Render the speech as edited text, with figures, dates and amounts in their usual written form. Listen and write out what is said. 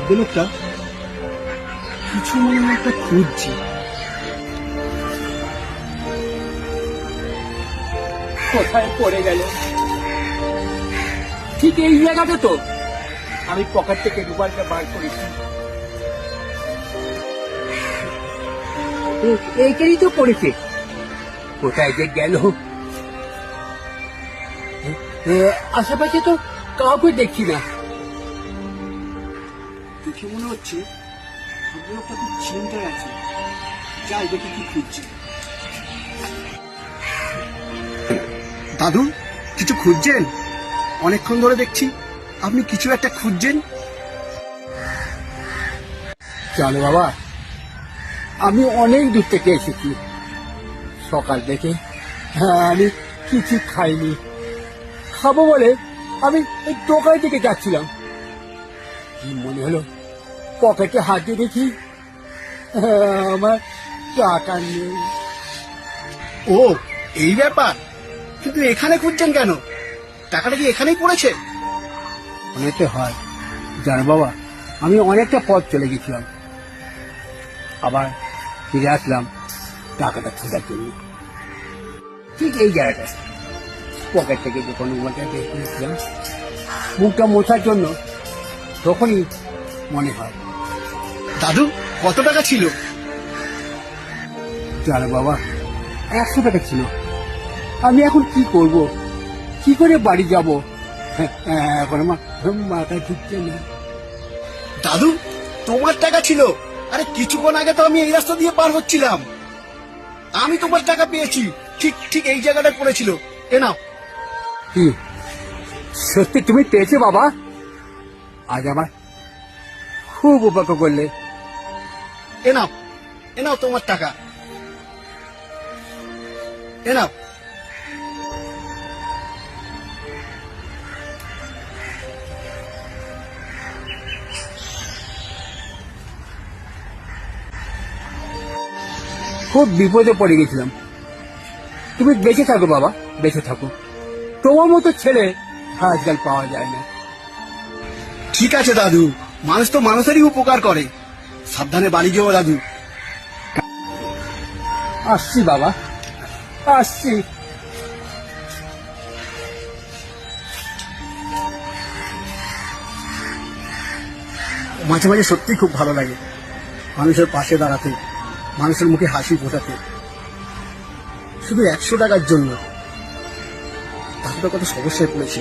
ভদ্রলোকটা কিছু মনে হয় একটা খুঁজছে। কোথায় পড়ে গেল? ঠিক এই জায়গাটা তো। আমি পকেট থেকে রুমালটা বার করেছি। এইখানেই তো পড়েছে। কোথায় যে গেল? আশেপাশে তো কাউকে দেখছি না। দেখে মনে হচ্ছে ভদ্রলোকটা খুব চিন্তায় আছে। যাই দেখি কি খুঁজছে। দাদু, কিছু খুঁজছেন? অনেকক্ষণ ধরে দেখছি আপনি কিছু একটা খুঁজছেন। চলো বাবা, আমি অনেক দূর থেকে এসেছি। সকাল থেকে আমি কিছু খাইনি। খাবো বলে আমি এই দোকান থেকে যাচ্ছিলাম, কি মনে হলো পকেটে হাত দিয়ে দেখি আমার টাকা নেই। ও, এই ব্যাপার। কিন্তু এখানে খুঁজছেন কেন? টাকাটা কি এখানেই পড়েছে? অনেকটা হয় জানো বাবা, আমি অনেকটা পথ চলে গেছিলাম, আবার ফিরে আসলাম টাকাটা খোঁজার জন্য। ঠিক এই জায়গাটা পকেট থেকে যখন মোবাইলটা বের করেছিলাম মুখটা মোছার জন্য, তখনই মনে হয়। দাদু, কত টাকা ছিল? জানো বাবা, 100 টাকা ছিল। আমি এখন কি করব, কি করে বাড়ি যাব? এখন আমার মাথা ঢুকছে না। দাদু, তোমার টাকা ছিল? আরে কিছুক্ষণ আগে তো আমি এই রাস্তা দিয়ে পার হচ্ছিলাম। আমি তোমার টাকা পেয়েছি। ঠিক ঠিক এই জায়গাটা পড়েছিল। এ নাও। কি সত্যি তুমি পেয়েছো বাবা? আজ আমার খুব উপকার করলে। এ নাও, এ নাও তোমার টাকা। এ নাও। খুব বিপদে পড়ে গেছিলাম। তুমি বেঁচে থাকো বাবা, বেঁচে থাকো। তোমার মতো ছেলে আজকাল পাওয়া যায় না। ঠিক আছে দাদু, মানুষ তো মানুষেরই উপকার করে। সাবধানে বাড়ি যেও দাদু। আসছি বাবা, আসছি। মাঝে মাঝে সত্যি খুব ভালো লাগে মানুষের পাশে দাঁড়াতে, মানুষের মুখে হাসি ফোটাতে। শুধু 100 টাকার জন্য তাহলে কত সমস্যায় পড়েছি।